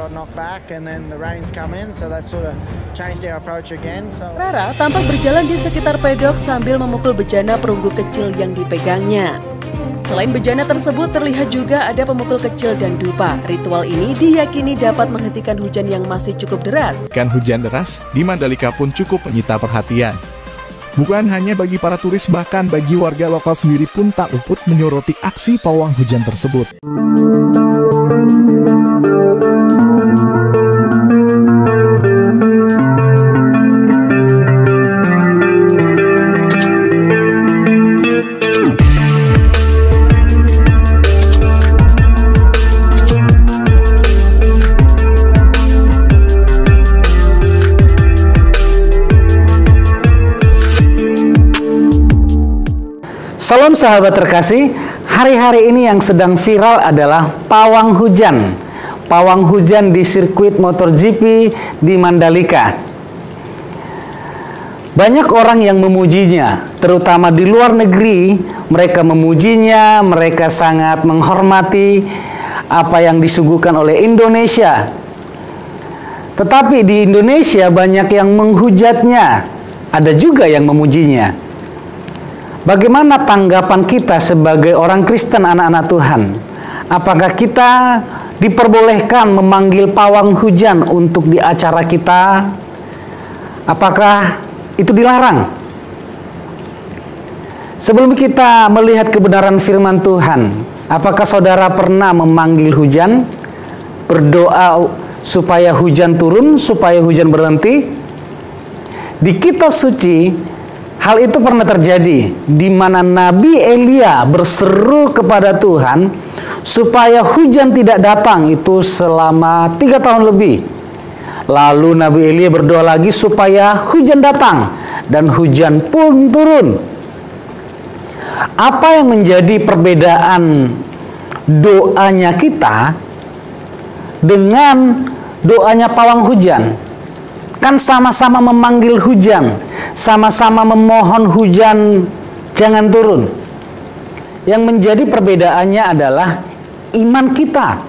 got knocked back and then the rains come in, so that sort of changed our approach again. Rara tampak berjalan di sekitar pedok sambil memukul bejana perunggu kecil yang dipegangnya. Selain bejana tersebut, terlihat juga ada pemukul kecil dan dupa. Ritual ini diyakini dapat menghentikan hujan yang masih cukup deras. Hujan deras di Mandalika pun cukup menyita perhatian. Bukan hanya bagi para turis, bahkan bagi warga lokal sendiri pun tak luput menyoroti aksi pawang hujan tersebut. Salam sahabat terkasih, hari-hari ini yang sedang viral adalah pawang hujan. Pawang hujan di sirkuit MotoGP di Mandalika. Banyak orang yang memujinya, terutama di luar negeri. Mereka memujinya, mereka sangat menghormati apa yang disuguhkan oleh Indonesia. Tetapi di Indonesia banyak yang menghujatnya, ada juga yang memujinya. Bagaimana tanggapan kita sebagai orang Kristen, anak-anak Tuhan? Apakah kita diperbolehkan memanggil pawang hujan untuk di acara kita? Apakah itu dilarang? Sebelum kita melihat kebenaran firman Tuhan, apakah saudara pernah memanggil hujan? Berdoa supaya hujan turun, supaya hujan berhenti? Di kitab suci, hal itu pernah terjadi, di mana Nabi Elia berseru kepada Tuhan supaya hujan tidak datang itu selama 3 tahun lebih. Lalu Nabi Elia berdoa lagi supaya hujan datang, dan hujan pun turun. Apa yang menjadi perbedaan doanya kita dengan doanya pawang hujan? Kan sama-sama memanggil hujan, sama-sama memohon hujan jangan turun. Yang menjadi perbedaannya adalah iman kita.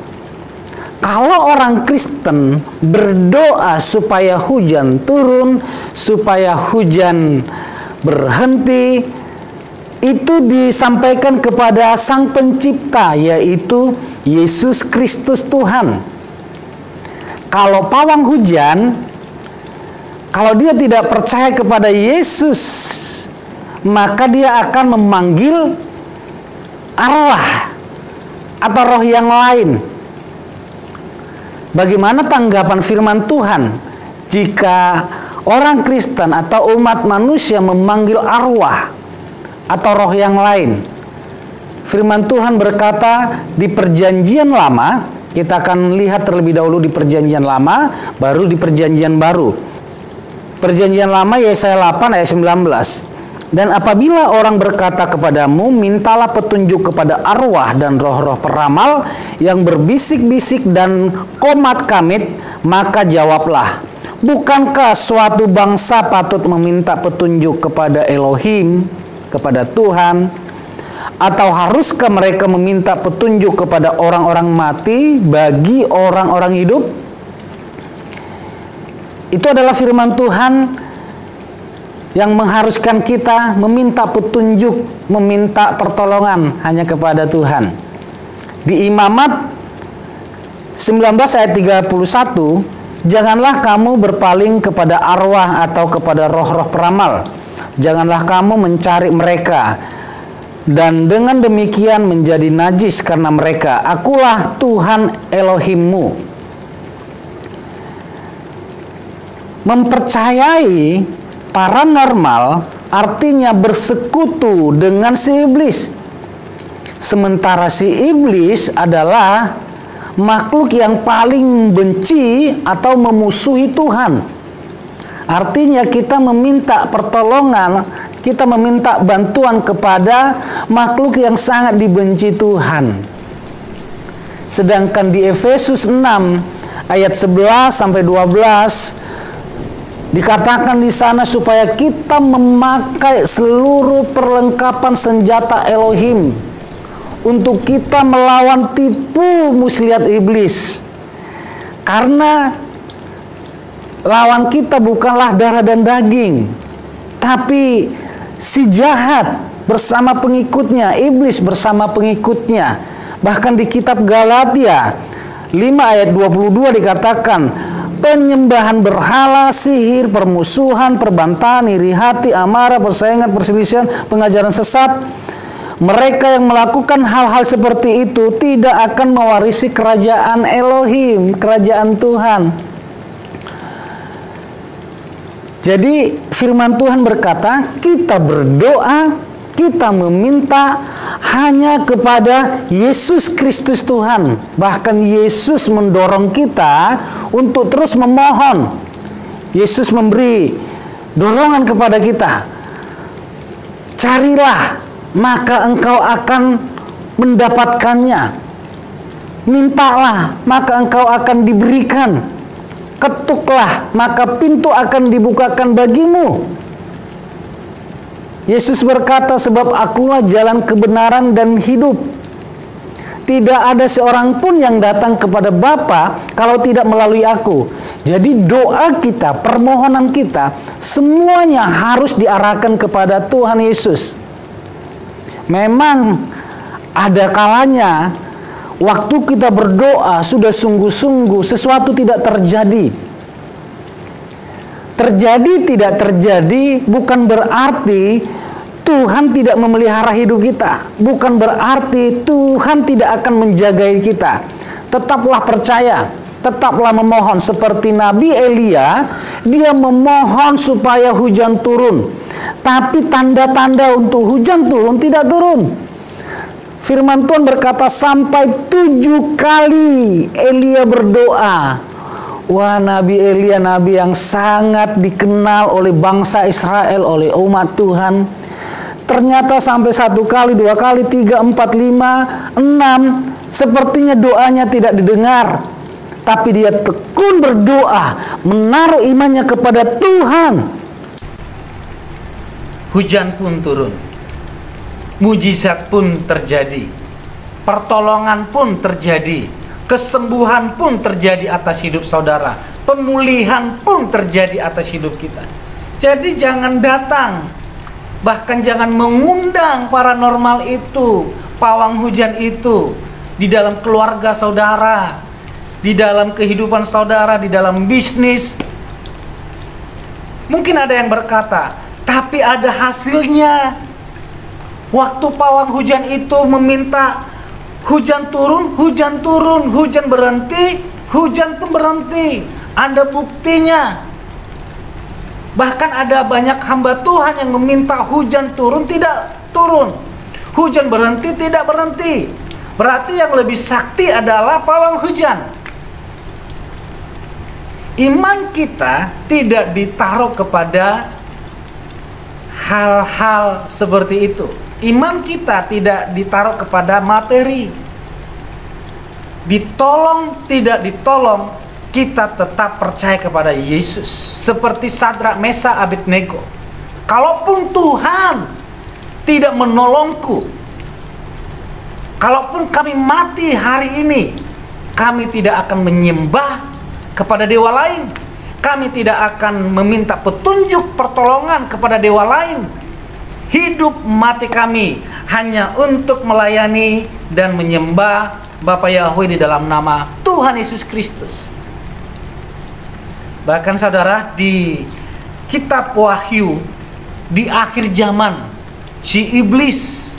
Kalau orang Kristen berdoa supaya hujan turun, supaya hujan berhenti, itu disampaikan kepada Sang Pencipta, yaitu Yesus Kristus Tuhan. Kalau pawang hujan, kalau dia tidak percaya kepada Yesus, maka dia akan memanggil arwah atau roh yang lain. Bagaimana tanggapan firman Tuhan jika orang Kristen atau umat manusia memanggil arwah atau roh yang lain? Firman Tuhan berkata di Perjanjian Lama, kita akan lihat terlebih dahulu di Perjanjian Lama, baru di Perjanjian Baru. Perjanjian Lama Yesaya 8 ayat 19. Dan apabila orang berkata kepadamu, mintalah petunjuk kepada arwah dan roh-roh peramal yang berbisik-bisik dan komat kamit, maka jawablah, bukankah suatu bangsa patut meminta petunjuk kepada Elohim, kepada Tuhan? Atau haruskah mereka meminta petunjuk kepada orang-orang mati bagi orang-orang hidup? Itu adalah firman Tuhan yang mengharuskan kita meminta petunjuk, meminta pertolongan hanya kepada Tuhan. Di Imamat 19 ayat 31, janganlah kamu berpaling kepada arwah atau kepada roh-roh peramal. Janganlah kamu mencari mereka, dan dengan demikian menjadi najis karena mereka. Akulah Tuhan Elohimmu. Mempercayai paranormal artinya bersekutu dengan si iblis. Sementara si iblis adalah makhluk yang paling benci atau memusuhi Tuhan. Artinya kita meminta pertolongan, kita meminta bantuan kepada makhluk yang sangat dibenci Tuhan. Sedangkan di Efesus 6 ayat 11 sampai 12 dikatakan di sana supaya kita memakai seluruh perlengkapan senjata Elohim untuk kita melawan tipu muslihat iblis. Karena lawan kita bukanlah darah dan daging, tapi si jahat bersama pengikutnya, iblis bersama pengikutnya. Bahkan di kitab Galatia 5 ayat 22 dikatakan, penyembahan berhala, sihir, permusuhan, perbantahan, iri hati, amarah, persaingan, perselisihan, pengajaran sesat. Mereka yang melakukan hal-hal seperti itu tidak akan mewarisi kerajaan Elohim, kerajaan Tuhan. Jadi firman Tuhan berkata, kita berdoa, kita meminta hanya kepada Yesus Kristus Tuhan. Bahkan Yesus mendorong kita untuk terus memohon. Yesus memberi dorongan kepada kita. Carilah, maka engkau akan mendapatkannya. Mintalah, maka engkau akan diberikan. Ketuklah, maka pintu akan dibukakan bagimu. Yesus berkata, sebab akulah jalan kebenaran dan hidup. Tidak ada seorang pun yang datang kepada Bapa kalau tidak melalui aku. Jadi doa kita, permohonan kita, semuanya harus diarahkan kepada Tuhan Yesus. Memang ada kalanya waktu kita berdoa sudah sungguh-sungguh sesuatu tidak terjadi. Terjadi tidak terjadi bukan berarti Tuhan tidak memelihara hidup kita. Bukan berarti Tuhan tidak akan menjagai kita. Tetaplah percaya, tetaplah memohon. Seperti Nabi Elia, dia memohon supaya hujan turun. Tapi tanda-tanda untuk hujan turun tidak turun. Firman Tuhan berkata sampai 7 kali Elia berdoa. Wah, Nabi Elia, nabi yang sangat dikenal oleh bangsa Israel, oleh umat Tuhan. Ternyata sampai 1 kali, 2 kali, 3, 4, 5, 6, sepertinya doanya tidak didengar. Tapi dia tekun berdoa, menaruh imannya kepada Tuhan. Hujan pun turun, mujizat pun terjadi, pertolongan pun terjadi, kesembuhan pun terjadi atas hidup saudara, pemulihan pun terjadi atas hidup kita. Jadi jangan datang, bahkan jangan mengundang paranormal itu, pawang hujan itu di dalam keluarga saudara, di dalam kehidupan saudara, di dalam bisnis. Mungkin ada yang berkata, tapi ada hasilnya. Waktu pawang hujan itu meminta hujan turun, hujan berhenti, hujan pun berhenti. Ada buktinya. Bahkan ada banyak hamba Tuhan yang meminta hujan turun, tidak turun. Hujan berhenti, tidak berhenti. Berarti yang lebih sakti adalah pawang hujan. Iman kita tidak ditaruh kepada hal-hal seperti itu. Iman kita tidak ditaruh kepada materi. Ditolong, tidak ditolong, kita tetap percaya kepada Yesus. Seperti Sadrak, Mesak, Abednego. Kalaupun Tuhan tidak menolongku, kalaupun kami mati hari ini, kami tidak akan menyembah kepada dewa lain. Kami tidak akan meminta petunjuk pertolongan kepada dewa lain. Hidup mati kami hanya untuk melayani dan menyembah Bapa Yahweh di dalam nama Tuhan Yesus Kristus. Bahkan saudara, di kitab Wahyu, di akhir zaman, si iblis,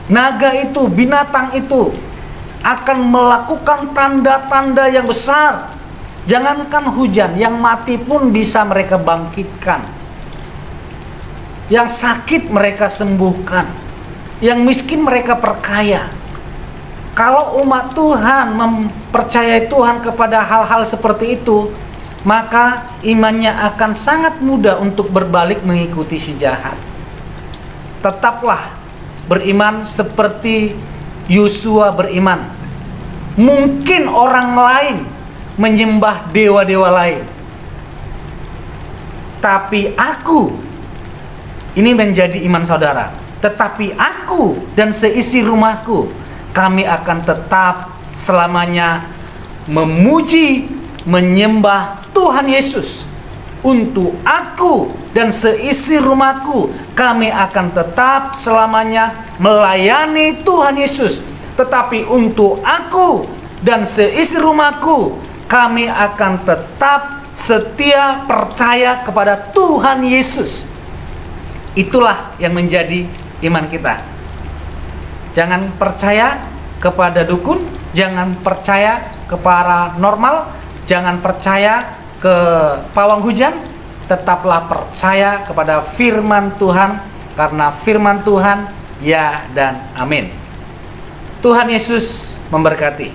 naga itu, binatang itu akan melakukan tanda-tanda yang besar. Jangankan hujan, yang mati pun bisa mereka bangkitkan. Yang sakit mereka sembuhkan. Yang miskin mereka perkaya. Kalau umat Tuhan mempercayai Tuhan kepada hal-hal seperti itu, maka imannya akan sangat mudah untuk berbalik mengikuti si jahat. Tetaplah beriman seperti Yosua beriman. Mungkin orang lain menyembah dewa-dewa lain, tapi aku, ini menjadi iman saudara, tetapi aku dan seisi rumahku, kami akan tetap selamanya memuji, menyembah Tuhan Yesus. Untuk aku dan seisi rumahku, kami akan tetap selamanya melayani Tuhan Yesus. Tetapi untuk aku dan seisi rumahku, kami akan tetap setia percaya kepada Tuhan Yesus. Itulah yang menjadi iman kita. Jangan percaya kepada dukun, jangan percaya ke paranormal, jangan percaya ke pawang hujan, tetaplah percaya kepada firman Tuhan, karena firman Tuhan ya dan amin. Tuhan Yesus memberkati.